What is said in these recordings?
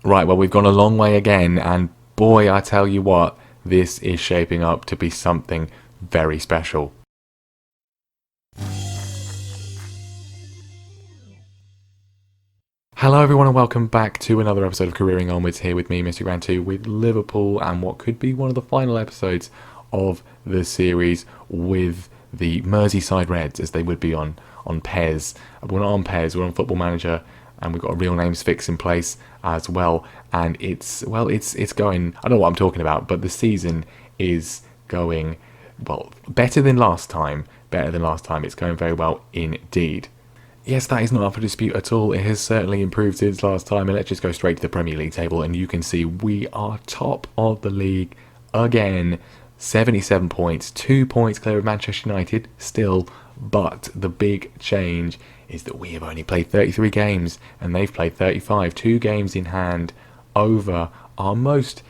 Right, well, we've gone a long way again, and boy, I tell you what, this is shaping up to be something very special. Hello everyone and welcome back to another episode of Careering Onwards, here with me, Mr. Grand 2, with Liverpool and what could be one of the final episodes of the series with the Merseyside Reds, as they would be on PES. We're not on PES, we're on Football Manager, and we've got a real names fix in place as well. And it's going, I don't know what I'm talking about, but the season is going, well, better than last time. It's going very well indeed. Yes, that is not up for dispute at all. It has certainly improved since last time. And let's just go straight to the Premier League table. And you can see we are top of the league again. 77 points. 2 points clear of Manchester United still. But the big change is that we have only played 33 games. And they've played 35. 2 games in hand over our most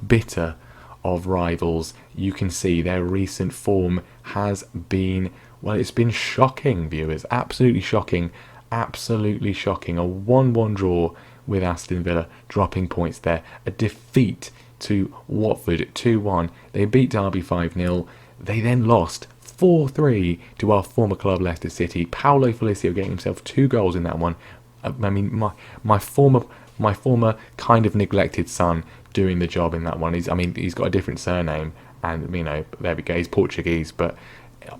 bitter of rivals. You can see their recent form has been... well, it's been shocking, viewers. Absolutely shocking. A 1-1 draw with Aston Villa, dropping points there. A defeat to Watford, 2-1. They beat Derby 5-0. They then lost 4-3 to our former club, Leicester City. Paulo Felicio getting himself 2 goals in that one. I mean, my former kind of neglected son doing the job in that one. He's got a different surname, and, you know, there we go, he's Portuguese, but...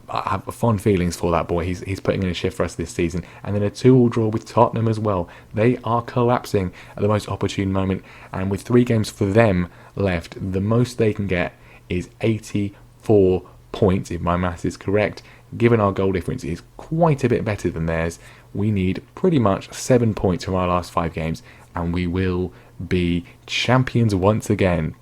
I have fond feelings for that boy. He's putting in a shift for us this season. And then a 2-2 draw with Tottenham as well. They are collapsing at the most opportune moment. And with 3 games for them left, the most they can get is 84 points, if my maths is correct. Given our goal difference is quite a bit better than theirs, we need pretty much 7 points from our last 5 games. And we will be champions once again.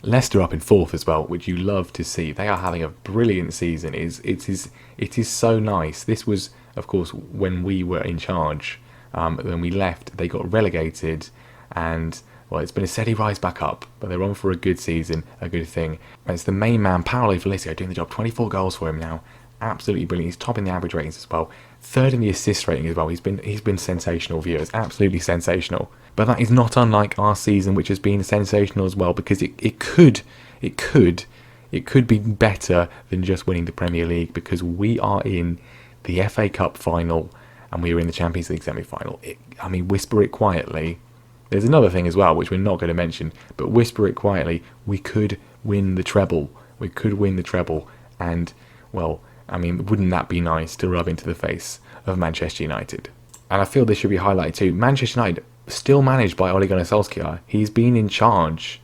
Leicester up in 4th as well, which you love to see. They are having a brilliant season. It is so nice. This was, of course, when we were in charge. When we left, they got relegated, and well, it's been a steady rise back up. But they're on for a good season, a good thing. And it's the main man, Paulo Felicio, doing the job. 24 goals for him now. Absolutely brilliant. He's top in the average ratings as well. 3rd in the assist rating as well. He's been sensational, viewers. Absolutely sensational. But that is not unlike our season, which has been sensational as well, because it could be better than just winning the Premier League, because we are in the FA Cup final and we are in the Champions League semi-final. Whisper it quietly. There's another thing as well, which we're not going to mention, but whisper it quietly. We could win the treble. And, well, wouldn't that be nice to rub into the face of Manchester United? And I feel this should be highlighted too. Manchester United, still managed by Ole Gunnar Solskjaer. He's been in charge.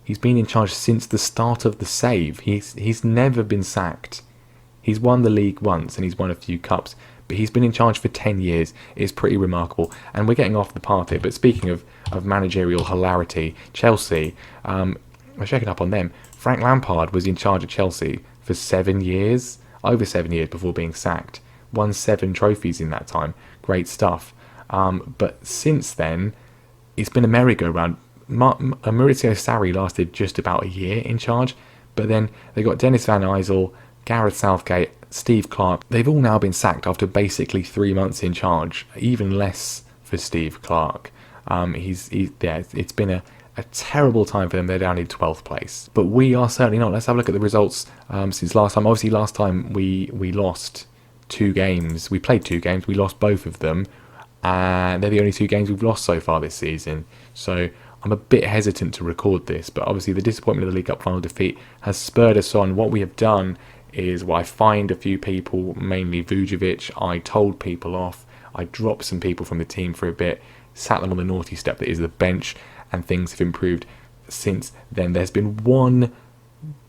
Since the start of the save. He's never been sacked. He's won the league once and he's won a few cups, but he's been in charge for 10 years. It's pretty remarkable. And we're getting off the path here, but speaking of managerial hilarity, Chelsea, we're checking up on them. Frank Lampard was in charge of Chelsea for 7 years, over 7 years before being sacked. Won 7 trophies in that time. Great stuff. But since then, it's been a merry-go-round. Maurizio Sarri lasted just about a year in charge, but then they got Dennis Van Ijsel, Gareth Southgate, Steve Clarke. They've all now been sacked after basically 3 months in charge, even less for Steve Clarke. It's been a terrible time for them. They're down in 12th place, but we are certainly not. Let's have a look at the results since last time. Obviously, last time we lost 2 games. We played 2 games. We lost both of them. And they're the only 2 games we've lost so far this season. So I'm a bit hesitant to record this, but obviously the disappointment of the League Cup final defeat has spurred us on. What we have done is, I fined a few people, mainly Vujovic. I told people off. I dropped some people from the team for a bit, sat them on the naughty step that is the bench, and things have improved since then. There's been one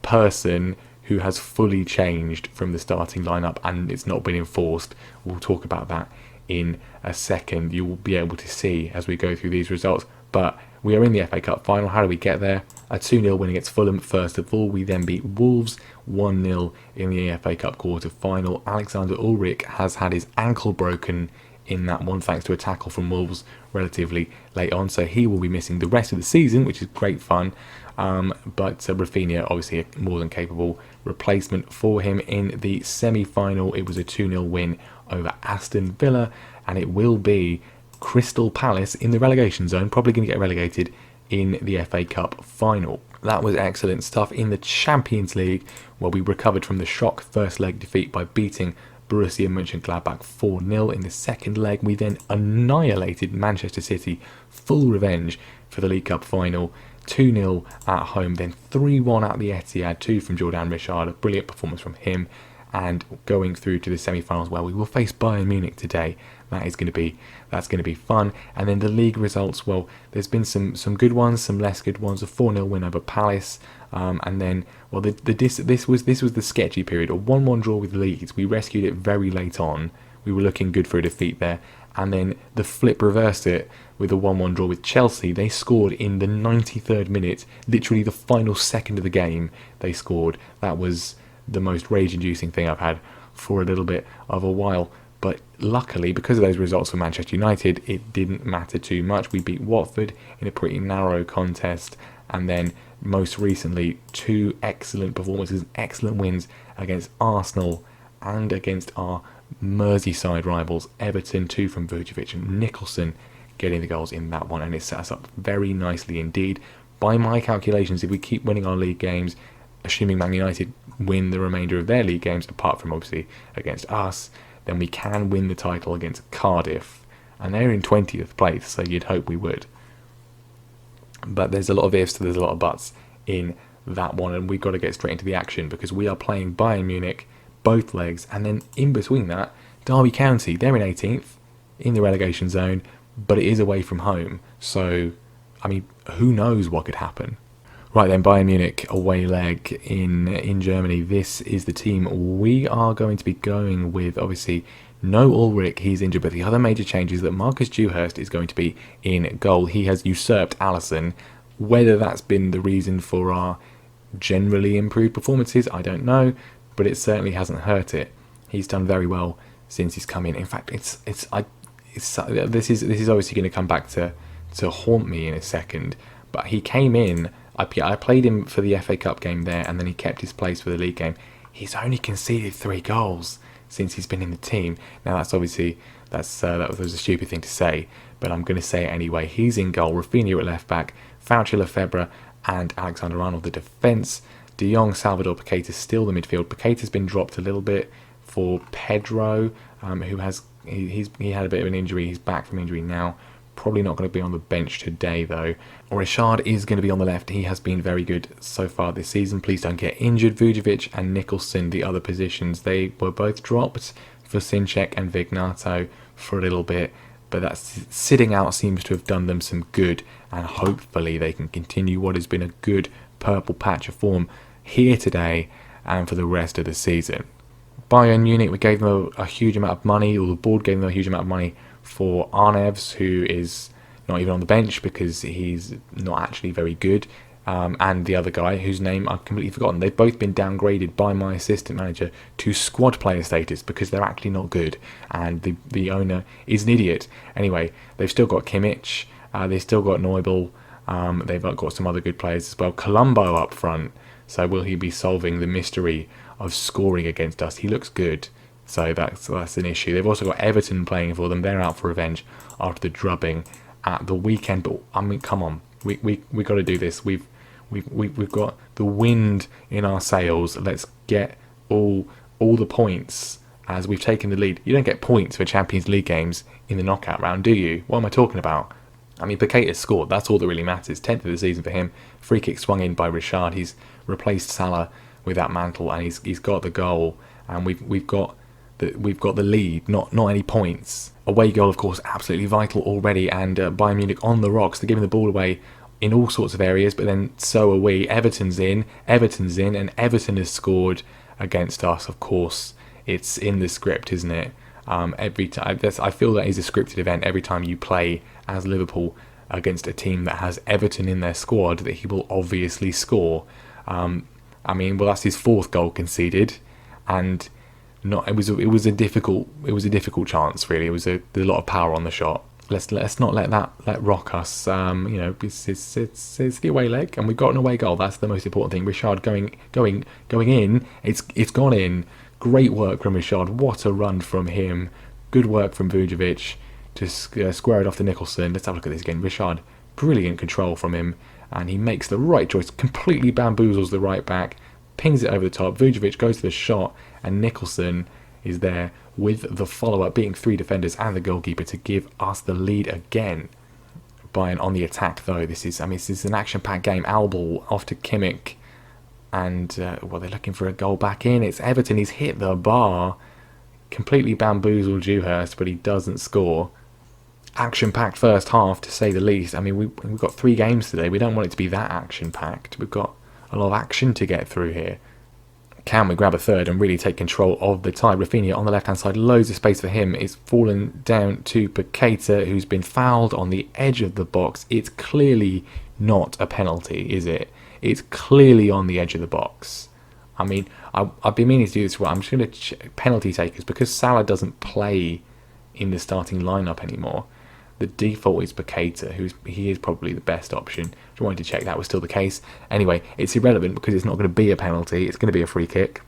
person who has fully changed from the starting lineup, and it's not been enforced. We'll talk about that in a second. You will be able to see as we go through these results. But we are in the FA Cup final. How do we get there? A 2-0 win against Fulham first of all. We then beat Wolves 1-0 in the FA Cup quarter final. Alexander Ulrich has had his ankle broken in that one, thanks to a tackle from Wolves relatively late on, so he will be missing the rest of the season, which is great fun. But Rafinha, obviously a more than capable replacement for him. In the semi-final, it was a 2-0 win over Aston Villa, and it will be Crystal Palace in the relegation zone, probably going to get relegated in the FA Cup final. That was excellent stuff. In the Champions League, where we recovered from the shock first leg defeat by beating Borussia Monchengladbach 4-0. In the second leg, we then annihilated Manchester City, full revenge for the League Cup final. 2-0 at home, then 3-1 at the Etihad, 2 from Jordan Richard, a brilliant performance from him, and going through to the semi-finals where we will face Bayern Munich today. That's going to be fun. And then the league results, well, there's been some good ones, some less good ones. A 4-0 win over Palace, and then, well, this was the sketchy period. A 1-1 draw with Leeds. We rescued it very late on. We were looking good for a defeat there, and then the flip reversed it with a 1-1 draw with Chelsea. They scored in the 93rd minute, literally the final second of the game. They scored. That was the most rage-inducing thing I've had for a little bit of a while. But luckily, because of those results for Manchester United, it didn't matter too much. We beat Watford in a pretty narrow contest, and then most recently 2 excellent performances, excellent wins against Arsenal and against our Merseyside rivals, Everton, 2 from Vujovic and Nicholson getting the goals in that one, and it set us up very nicely indeed. By my calculations, if we keep winning our league games, assuming Man United win the remainder of their league games, apart from obviously against us, then we can win the title against Cardiff, and they're in 20th place, so you'd hope we would. But there's a lot of ifs, there's a lot of buts in that one, and we've got to get straight into the action because we are playing Bayern Munich both legs, and then in between that, Derby County, they're in 18th in the relegation zone, but it is away from home, so I mean, who knows what could happen. Right then, Bayern Munich away leg in Germany. This is the team we are going to be going with. Obviously, no Ulrich, he's injured, but the other major change is that Marcus Dewhurst is going to be in goal. He has usurped Alisson. Whether that's been the reason for our generally improved performances, I don't know, but it certainly hasn't hurt it. He's done very well since he's come in. In fact, this is obviously going to come back to haunt me in a second, but he came in. I played him for the FA Cup game there, and then he kept his place for the league game. He's only conceded 3 goals since he's been in the team. Now that's obviously that was a stupid thing to say, but I'm going to say it anyway. He's in goal. Rafinha at left back, Fauci Lefebvre and Alexander Arnold the defence. De Jong, Salvador, Paqueta still the midfield. Paqueta's been dropped a little bit for Pedro, who has he had a bit of an injury. He's back from injury now. Probably not going to be on the bench today though. Richard is going to be on the left. He has been very good so far this season. Please don't get injured. Vujovic and Nicholson, the other positions, they were both dropped for Sinchek and Vignato for a little bit, but that sitting out seems to have done them some good, and hopefully they can continue what has been a good purple patch of form here today and for the rest of the season. Bayern Munich, we gave them a huge amount of money, or the board gave them a huge amount of money for Arnevs, who is not even on the bench because he's not actually very good, and the other guy whose name I've completely forgotten. They've both been downgraded by my assistant manager to squad player status because they're actually not good, and the owner is an idiot. Anyway, they've still got Kimmich, they've still got Neubel, they've got some other good players as well. Colombo up front, so will he be solving the mystery of scoring against us? He looks good. So that's an issue. They've also got Everton playing for them. They're out for revenge after the drubbing at the weekend. But I mean, come on, we got to do this. We've got the wind in our sails. Let's get all the points as we've taken the lead. You don't get points for Champions League games in the knockout round, do you? What am I talking about? I mean, Paqueta scored. That's all that really matters. 10th of the season for him. Free kick swung in by Richard. He's replaced Salah with that mantle, and he's got the goal. And we've got the lead, not any points. Away goal, of course, absolutely vital already, and Bayern Munich on the rocks. They're giving the ball away in all sorts of areas, but then so are we. Everton's in, and Everton has scored against us, of course. It's in the script, isn't it? Every time, I feel that is a scripted event. Every time you play as Liverpool against a team that has Everton in their squad, that he will obviously score. I mean, well, that's his 4th goal conceded, and it was a difficult chance, really. It was a lot of power on the shot. Let's not let rock us. It's the away leg, and we've got an away goal. That's the most important thing. Richard going in. It's gone in. Great work from Richard. What a run from him. Good work from Vujovic to square it off to Nicholson. Let's have a look at this again. Richard, brilliant control from him, and he makes the right choice, completely bamboozles the right back, pings it over the top. Vujovic goes to the shot, and Nicholson is there with the follow-up, beating 3 defenders and the goalkeeper to give us the lead again. Bayern on the attack, though. This is an action-packed game. Albal off to Kimmich, and they're looking for a goal back in. It's Everton. He's hit the bar, completely bamboozled Dewhurst, but he doesn't score. Action-packed first half, to say the least. I mean, we've got 3 games today. We don't want it to be that action-packed. We've got a lot of action to get through here. Can we grab a third and really take control of the tie? Rafinha on the left-hand side, loads of space for him. It's fallen down to Paqueta, who's been fouled on the edge of the box. It's clearly not a penalty, is it? It's clearly on the edge of the box. I mean, I've been meaning to do this. Well, I'm just going to check penalty takers, because Salah doesn't play in the starting lineup anymore. The default is Paqueta, he is probably the best option. I wanted to check that was still the case. Anyway, it's irrelevant because it's not going to be a penalty. It's going to be a free kick.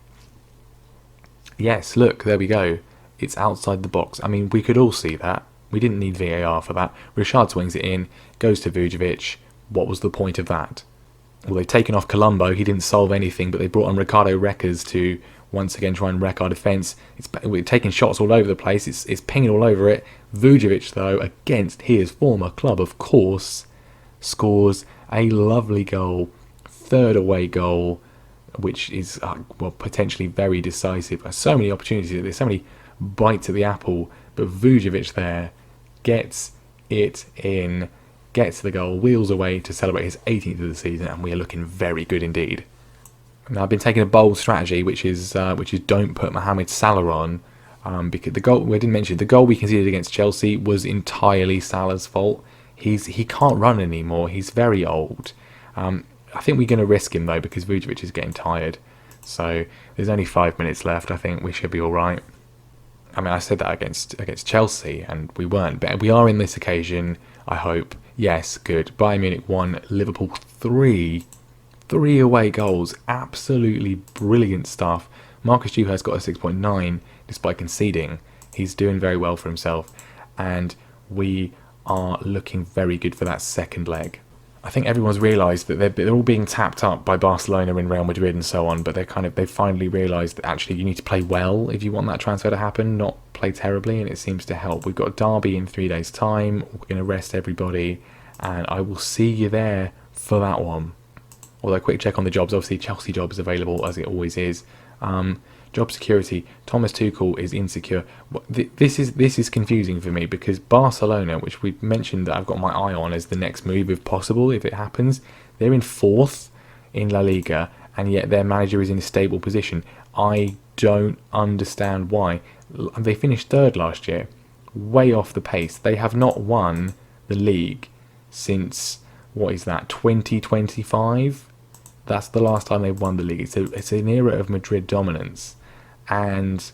Yes, look, there we go. It's outside the box. I mean, we could all see that. We didn't need VAR for that. Richard swings it in, goes to Vujovic. What was the point of that? Well, they've taken off Colombo. He didn't solve anything, but they brought on Ricardo Reckers to once again try and wreck our defence. We're taking shots all over the place. It's pinging all over it. Vujovic, though, against his former club, of course, scores a lovely goal. 3rd away goal, which is potentially very decisive. So many opportunities. There's so many bites at the apple, but Vujovic there gets it in, gets the goal, wheels away to celebrate his 18th of the season, and we are looking very good indeed. Now, I've been taking a bold strategy, which is don't put Mohamed Salah on, because the goal we didn't mention, the goal we conceded against Chelsea was entirely Salah's fault. He can't run anymore. He's very old. I think we're going to risk him though, because Vujovic is getting tired. So there's only 5 minutes left. I think we should be all right. I mean, I said that against Chelsea, and we weren't. But we are in this occasion, I hope. Yes, good. Bayern Munich 1, Liverpool 3. 3 away goals. Absolutely brilliant stuff. Marcus Dewhurst got a 6.9 despite conceding. He's doing very well for himself. And we are looking very good for that second leg. I think everyone's realised that they're all being tapped up by Barcelona and Real Madrid and so on, but they've finally realised that actually you need to play well if you want that transfer to happen, not play terribly, and it seems to help. We've got Derby in 3 days' time. We're going to rest everybody, and I will see you there for that one. Although, quick check on the jobs. Obviously, Chelsea job is available, as it always is. Job security. Thomas Tuchel is insecure. This is confusing for me, because Barcelona, which we mentioned that I've got my eye on as the next move if possible, if it happens, they're in 4th in La Liga, and yet their manager is in a stable position. I don't understand why. They finished 3rd last year, way off the pace. They have not won the league since, 2025? That's the last time they've won the league. It's an era of Madrid dominance. And,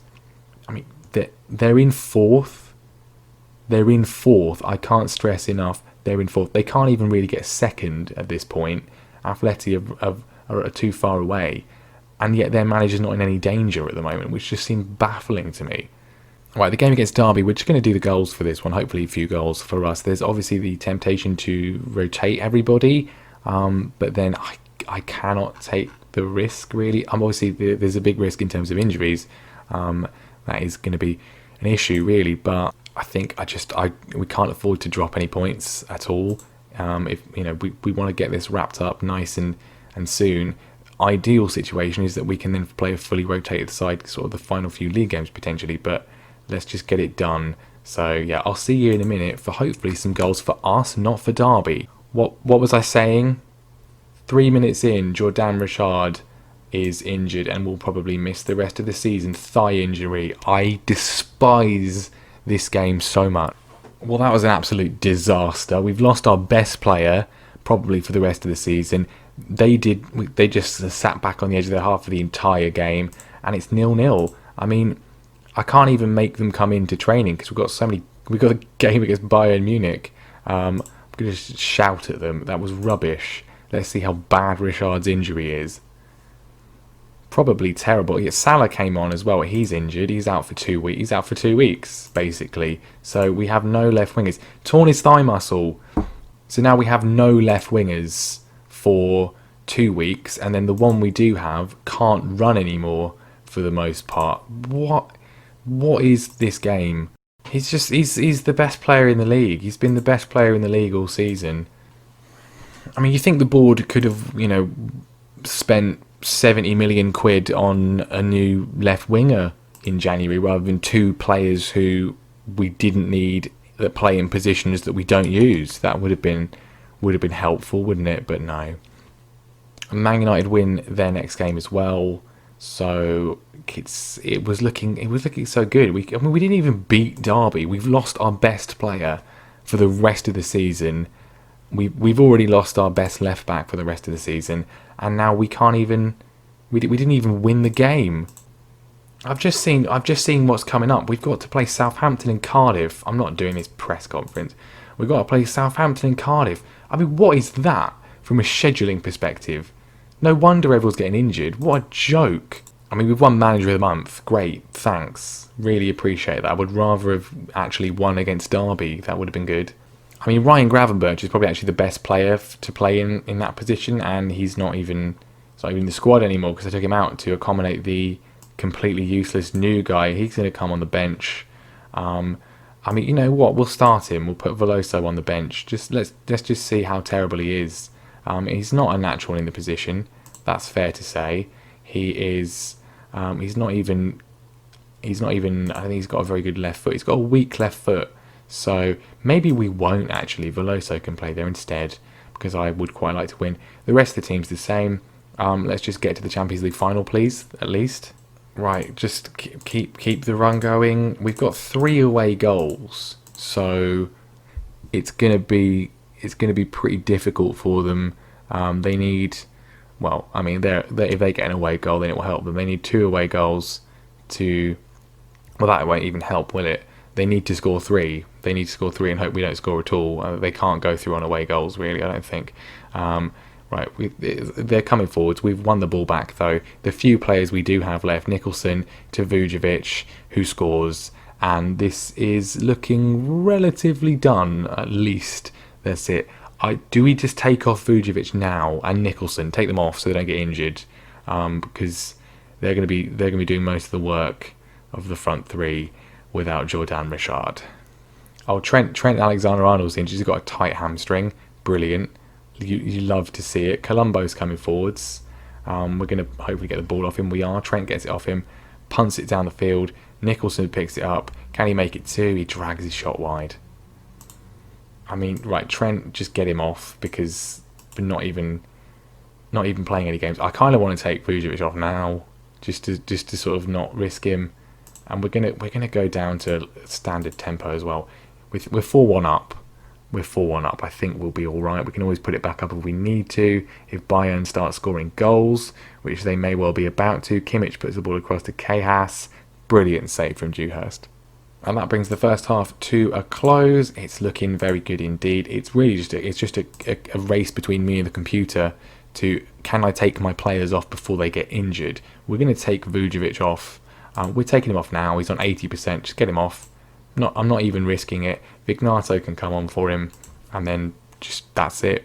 I mean, they're in 4th. They're in 4th. I can't stress enough. They're in 4th. They can't even really get 2nd at this point. Atleti are too far away. And yet their manager's not in any danger at the moment, which just seems baffling to me. Right, the game against Derby, we're just going to do the goals for this one. Hopefully a few goals for us. There's obviously the temptation to rotate everybody. But then I cannot take the risk, really. Obviously, there's a big risk in terms of injuries. That is going to be an issue, really. But I think we can't afford to drop any points at all. If we want to get this wrapped up nice and soon. Ideal situation is that we can then play a fully rotated side, sort of the final few league games potentially. But let's just get it done. So yeah, I'll see you in a minute for hopefully some goals for us, not for Derby. What was I saying? 3 minutes in, Jordan Richard is injured and will probably miss the rest of the season. Thigh injury. I despise this game so much. Well, that was an absolute disaster. We've lost our best player, probably for the rest of the season. They just sat back on the edge of their half for the entire game, and it's 0-0. I mean, I can't even make them come into training because we've got a game against Bayern Munich. I'm going to shout at them. That was rubbish. Let's see how bad Richard's injury is. probably terrible. Yeah, Salah came on as well. He's injured. He's out for 2 weeks. He's out for 2 weeks, basically. So we have no left wingers. Torn his thigh muscle. So now we have no left wingers for 2 weeks. And then the one we do have can't run anymore for the most part. What is this game? He's the best player in the league. He's been the best player in the league all season. I mean, you think the board could have, spent 70 million quid on a new left winger in January rather than 2 players who we didn't need that play in positions that we don't use. That would have been helpful, wouldn't it? But no. Man United win their next game as well, so it was looking so good. We didn't even beat Derby. We've lost our best player for the rest of the season. We've already lost our best left back for the rest of the season, and now we can't even. We didn't even win the game. I've just seen what's coming up. We've got to play Southampton and Cardiff. I'm not doing this press conference. We've got to play Southampton and Cardiff. I mean, what is that from a scheduling perspective? No wonder everyone's getting injured. What a joke. I mean, we've won Manager of the Month. Great, thanks. Really appreciate that. I would rather have actually won against Derby. That would have been good. I mean, Ryan Gravenberch is probably actually the best player to play in that position, and he's not even in the squad anymore because I took him out to accommodate the completely useless new guy. He's going to come on the bench. I mean, you know what? We'll start him. We'll put Veloso on the bench. Let's just see how terrible he is. He's not a natural in the position. That's fair to say. He is. He's not even. I think he's got a very good left foot. He's got a weak left foot. So maybe we won't actually. Veloso can play there instead because I would quite like to win. The rest of the team's the same. Let's just get to the Champions League final, please. At least. Right, just keep the run going. We've got 3 away goals, so it's gonna be pretty difficult for them. They need, well, I mean, if they get an away goal, then it will help them. They need 2 away goals to, well, that won't even help, will it? They need to score 3. They need to score 3 and hope we don't score at all. They can't go through on away goals, really. I don't think. Right, they're coming forwards. We've won the ball back, though. The few players we do have left, Nicholson to Vujovic, who scores. And this is looking relatively done, at least. That's it. Do we just take off Vujovic now and Nicholson? Take them off so they don't get injured. Because they're going to be doing most of the work of the front 3 without Jordan Richard. Oh, Trent Alexander-Arnold's injured. He's got a tight hamstring. Brilliant. You love to see it. Colombo's coming forwards. We're going to hopefully get the ball off him. We are. Trent gets it off him. Punts it down the field. Nicholson picks it up. Can he make it 2? He drags his shot wide. I mean, right, Trent, just get him off because we're not even playing any games. I kind of want to take Vujovic off now just to sort of not risk him. And we're gonna go down to standard tempo as well. We're 4-1 up. We're 4-1 up. I think we'll be all right. We can always put it back up if we need to. If Bayern start scoring goals, which they may well be about to. Kimmich puts the ball across to Kahas. Brilliant save from Dewhurst. And that brings the first half to a close. It's looking very good indeed. It's really just a race between me and the computer to can I take my players off before they get injured. We're going to take Vujovic off. We're taking him off now. He's on 80%. Just get him off. I'm not even risking it. Vignato can come on for him, and then just that's it.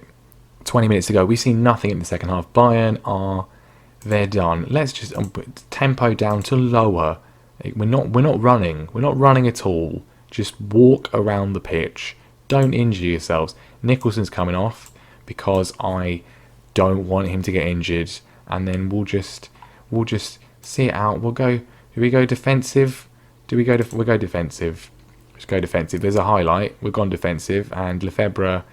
20 minutes ago, we've seen nothing in the second half. Bayern they're done. Let's just put tempo down to lower. We're not running. We're not running at all. Just walk around the pitch. Don't injure yourselves. Nicholson's coming off because I don't want him to get injured, and then we'll just see it out. We'll go. Do we go defensive? We'll go defensive. Just go defensive. There's a highlight. We've gone defensive, and Lefebvre.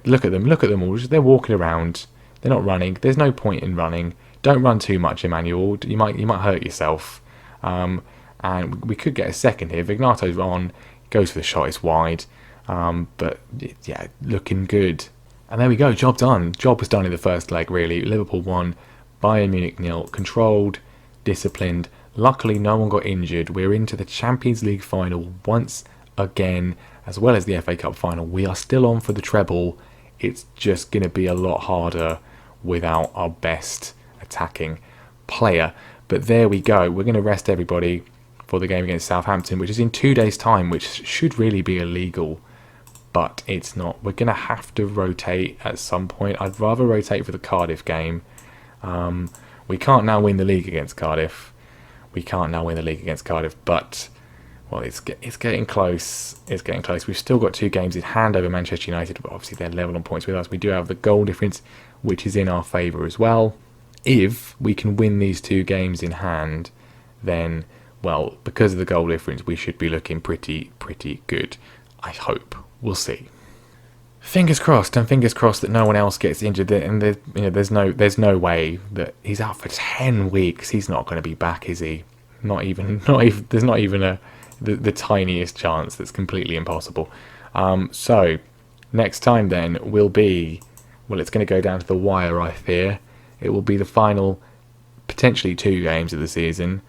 Look at them all. They're walking around. They're not running. There's no point in running. Don't run too much, Emmanuel. You might hurt yourself. And we could get a second here. Vignato's on. Goes for the shot. It's wide. But yeah, looking good. And there we go. Job done. Job was done in the first leg. Really, Liverpool won. Bayern Munich 0. Controlled, disciplined. Luckily, no one got injured. We're into the Champions League final once again, as well as the FA Cup final. We are still on for the treble. It's just going to be a lot harder without our best attacking player. But there we go. We're going to rest everybody for the game against Southampton, which is in 2 days' time, which should really be illegal, but it's not. We're going to have to rotate at some point. I'd rather rotate for the Cardiff game. We can't now win the league against Cardiff. But, well, it's getting close. It's getting close. We've still got 2 games in hand over Manchester United, but obviously they're level on points with us. We do have the goal difference, which is in our favour as well. If we can win these 2 games in hand, then, well, because of the goal difference, we should be looking pretty good. I hope. We'll see. Fingers crossed, and fingers crossed that no one else gets injured. And there's no way that he's out for 10 weeks. He's not going to be back, is he? Not even. There's not even the tiniest chance. That's completely impossible. So next time then will be, well, it's going to go down to the wire, I fear. It will be the final, potentially 2 games of the season,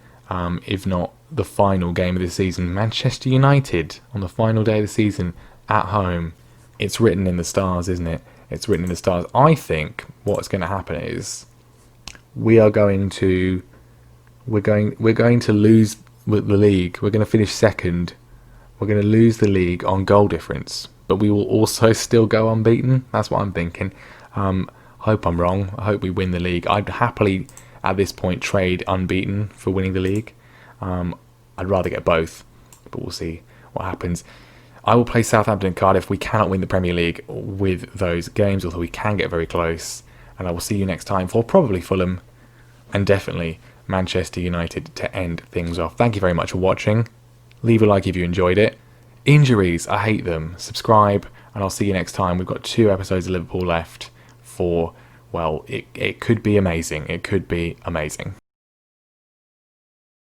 if not the final game of the season. Manchester United on the final day of the season at home. It's written in the stars, isn't it? It's written in the stars. I think what's going to happen is we're going to lose the league. We're going to finish second. We're going to lose the league on goal difference, but we will also still go unbeaten. That's what I'm thinking. Hope I'm wrong. I hope we win the league. I'd happily, at this point, trade unbeaten for winning the league. I'd rather get both, but we'll see what happens. I will play Southampton and Cardiff. We cannot win the Premier League with those games, although we can get very close. And I will see you next time for probably Fulham and definitely Manchester United to end things off. Thank you very much for watching. Leave a like if you enjoyed it. Injuries, I hate them. Subscribe, and I'll see you next time. We've got 2 episodes of Liverpool left for, well, it could be amazing. It could be amazing.